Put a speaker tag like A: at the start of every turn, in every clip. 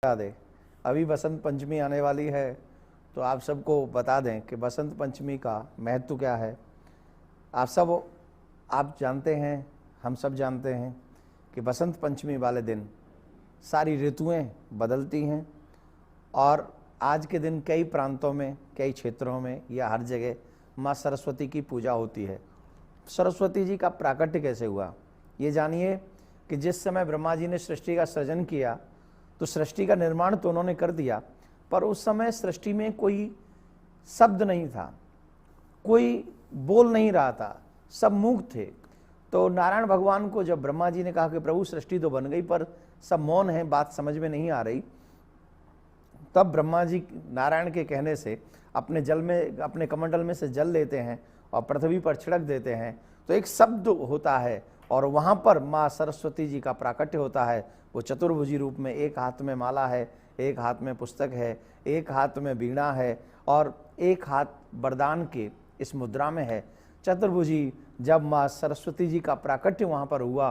A: याद है। अभी बसंत पंचमी आने वाली है, तो आप सबको बता दें कि बसंत पंचमी का महत्व क्या है। आप जानते हैं, हम सब जानते हैं कि बसंत पंचमी वाले दिन सारी ऋतुएं बदलती हैं और आज के दिन कई प्रांतों में, कई क्षेत्रों में या हर जगह माँ सरस्वती की पूजा होती है। सरस्वती जी का प्राकट्य कैसे हुआ, ये जानिए कि जिस समय ब्रह्मा जी ने सृष्टि का सृजन किया तो सृष्टि का निर्माण तो उन्होंने कर दिया, पर उस समय सृष्टि में कोई शब्द नहीं था, कोई बोल नहीं रहा था, सब मूक थे। तो नारायण भगवान को जब ब्रह्मा जी ने कहा कि प्रभु सृष्टि तो बन गई पर सब मौन है, बात समझ में नहीं आ रही, तब ब्रह्मा जी नारायण के कहने से अपने कमंडल में से जल लेते हैं और पृथ्वी पर छिड़क देते हैं, तो एक शब्द होता है और वहाँ पर माँ सरस्वती जी का प्राकट्य होता है। वो चतुर्भुजी रूप में, एक हाथ में माला है, एक हाथ में पुस्तक है, एक हाथ में वीणा है और एक हाथ वरदान के इस मुद्रा में है। चतुर्भुजी जब माँ सरस्वती जी का प्राकट्य वहाँ पर हुआ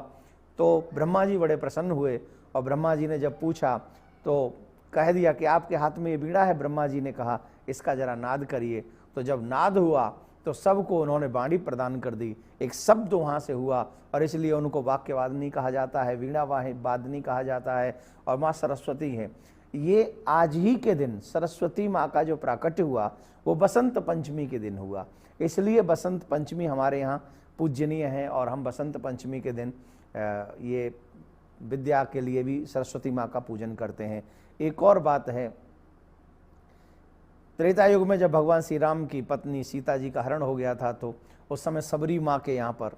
A: तो ब्रह्मा जी बड़े प्रसन्न हुए और ब्रह्मा जी ने जब पूछा तो कह दिया कि आपके हाथ में ये वीणा है। ब्रह्मा जी ने कहा इसका जरा नाद करिए। तो जब नाद हुआ तो सबको उन्होंने वाणी प्रदान कर दी, एक शब्द वहाँ से हुआ और इसलिए उनको वाक्यवादिनी कहा जाता है, वीणा वादिनी कहा जाता है और माँ सरस्वती है। ये आज ही के दिन सरस्वती माँ का जो प्राकट्य हुआ वो बसंत पंचमी के दिन हुआ, इसलिए बसंत पंचमी हमारे यहाँ पूजनीय है और हम बसंत पंचमी के दिन ये विद्या के लिए भी सरस्वती माँ का पूजन करते हैं। एक और बात है, त्रेता युग में जब भगवान श्री राम की पत्नी सीता जी का हरण हो गया था तो उस समय सबरी माँ के यहाँ पर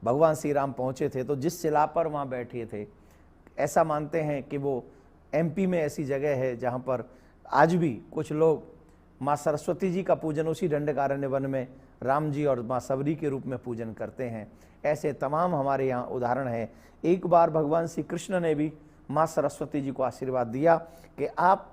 A: भगवान श्री राम पहुँचे थे, तो जिस शिला पर वहाँ बैठे थे, ऐसा मानते हैं कि वो एमपी में ऐसी जगह है जहाँ पर आज भी कुछ लोग माँ सरस्वती जी का पूजन उसी दंडकारण्य वन में राम जी और माँ सबरी के रूप में पूजन करते हैं। ऐसे तमाम हमारे यहाँ उदाहरण हैं। एक बार भगवान श्री कृष्ण ने भी माँ सरस्वती जी को आशीर्वाद दिया कि आप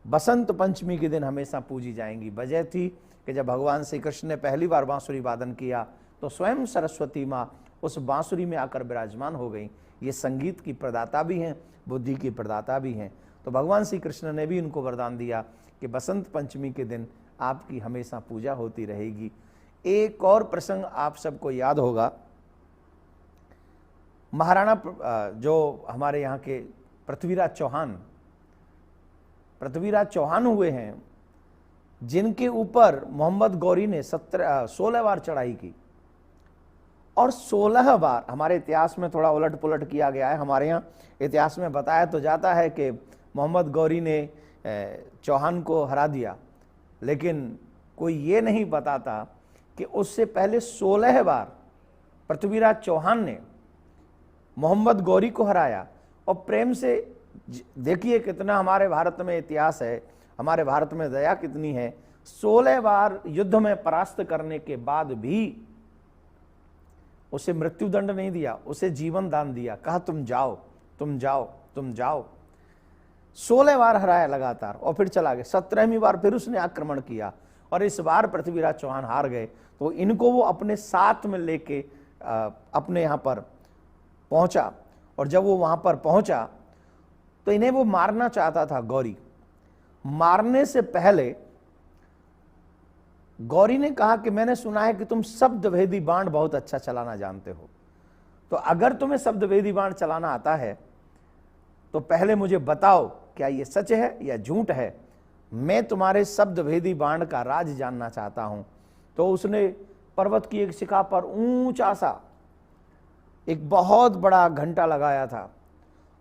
A: बसंत पंचमी के दिन हमेशा पूजी जाएंगी। वजह थी कि जब भगवान श्री कृष्ण ने पहली बार बांसुरी वादन किया तो स्वयं सरस्वती माँ उस बांसुरी में आकर विराजमान हो गई। ये संगीत की प्रदाता भी हैं, बुद्धि की प्रदाता भी हैं। तो भगवान श्री कृष्ण ने भी इनको वरदान दिया कि बसंत पंचमी के दिन आपकी हमेशा पूजा होती रहेगी। एक और प्रसंग आप सबको याद होगा, महाराणा जो हमारे यहाँ के पृथ्वीराज चौहान हुए हैं, जिनके ऊपर मोहम्मद गौरी ने 16 बार चढ़ाई की और 16 बार, हमारे इतिहास में थोड़ा उलट पुलट किया गया है, हमारे यहाँ इतिहास में बताया तो जाता है कि मोहम्मद गौरी ने चौहान को हरा दिया, लेकिन कोई ये नहीं बताता कि उससे पहले 16 बार पृथ्वीराज चौहान ने मोहम्मद गौरी को हराया। और प्रेम से देखिए कितना हमारे भारत में इतिहास है, हमारे भारत में दया कितनी है। 16 बार युद्ध में परास्त करने के बाद भी उसे मृत्युदंड नहीं दिया, उसे जीवन दान दिया, कहा तुम जाओ तुम जाओ तुम जाओ। 16 बार हराया लगातार और फिर चला गया। 17वीं बार फिर उसने आक्रमण किया और इस बार पृथ्वीराज चौहान हार गए। तो इनको वो अपने साथ में लेके अपने यहाँ पर पहुंचा और जब वो वहां पर पहुंचा तो इन्हें वो मारना चाहता था। गौरी मारने से पहले गौरी ने कहा कि मैंने सुना है कि तुम शब्दभेदी बाण बहुत अच्छा चलाना जानते हो, तो अगर तुम्हें शब्दभेदी बाण चलाना आता है तो पहले मुझे बताओ क्या ये सच है या झूठ है, मैं तुम्हारे शब्दभेदी बाण का राज जानना चाहता हूं। तो उसने पर्वत की एक शिखा पर ऊंचा सा एक बहुत बड़ा घंटा लगाया था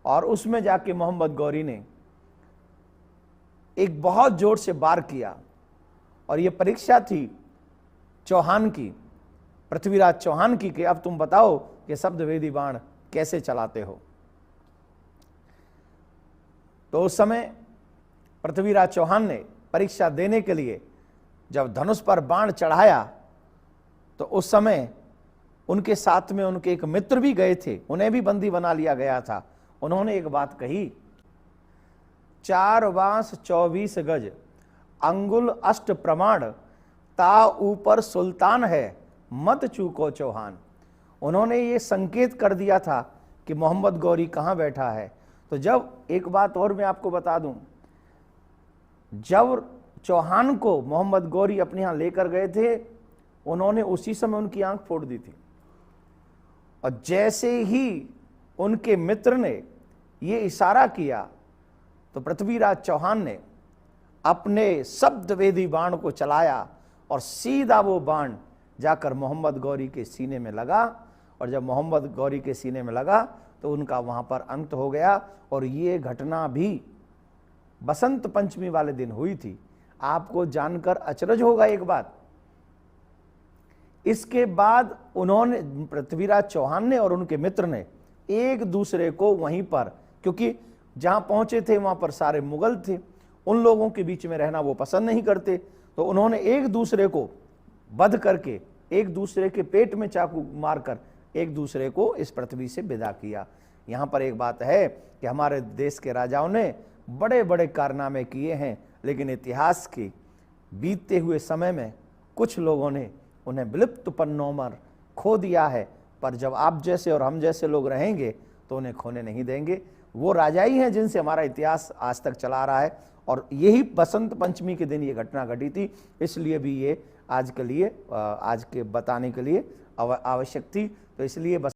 A: और उसमें जाके मोहम्मद गौरी ने एक बहुत जोर से वार किया और ये परीक्षा थी चौहान की, पृथ्वीराज चौहान की, कि अब तुम बताओ कि शब्दभेदी बाण कैसे चलाते हो। तो उस समय पृथ्वीराज चौहान ने परीक्षा देने के लिए जब धनुष पर बाण चढ़ाया तो उस समय उनके साथ में उनके एक मित्र भी गए थे, उन्हें भी बंदी बना लिया गया था। उन्होंने एक बात कही, 4 बांस 24 गज अंगुल अष्ट प्रमाण, ता ऊपर सुल्तान है मत चूको चौहान। उन्होंने ये संकेत कर दिया था कि मोहम्मद गौरी कहाँ बैठा है। तो जब एक बात और मैं आपको बता दूं, जब चौहान को मोहम्मद गौरी अपने यहां लेकर गए थे, उन्होंने उसी समय उनकी आंख फोड़ दी थी। और जैसे ही उनके मित्र ने ये इशारा किया तो पृथ्वीराज चौहान ने अपने शब्दवेदी बाण को चलाया और सीधा वो बाण जाकर मोहम्मद गौरी के सीने में लगा। और जब मोहम्मद गौरी के सीने में लगा तो उनका वहां पर अंत हो गया। और ये घटना भी बसंत पंचमी वाले दिन हुई थी। आपको जानकर अचरज होगा एक बात, इसके बाद उन्होंने, पृथ्वीराज चौहान ने और उनके मित्र ने एक दूसरे को वहीं पर, क्योंकि जहां पहुंचे थे वहां पर सारे मुगल थे, उन लोगों के बीच में रहना वो पसंद नहीं करते, तो उन्होंने एक दूसरे को वध करके, एक दूसरे के पेट में चाकू मारकर एक दूसरे को इस पृथ्वी से विदा किया। यहां पर एक बात है कि हमारे देश के राजाओं ने बड़े बड़े कारनामे किए हैं, लेकिन इतिहास के बीतते हुए समय में कुछ लोगों ने उन्हें विलुप्त पन्नों पर खो दिया है। पर जब आप जैसे और हम जैसे लोग रहेंगे तो उन्हें खोने नहीं देंगे। वो राजा ही हैं जिनसे हमारा इतिहास आज तक चला रहा है, और यही बसंत पंचमी के दिन ये घटना घटी थी। इसलिए भी ये आज के लिए, आज के बताने के लिए आवश्यक थी। तो इसलिए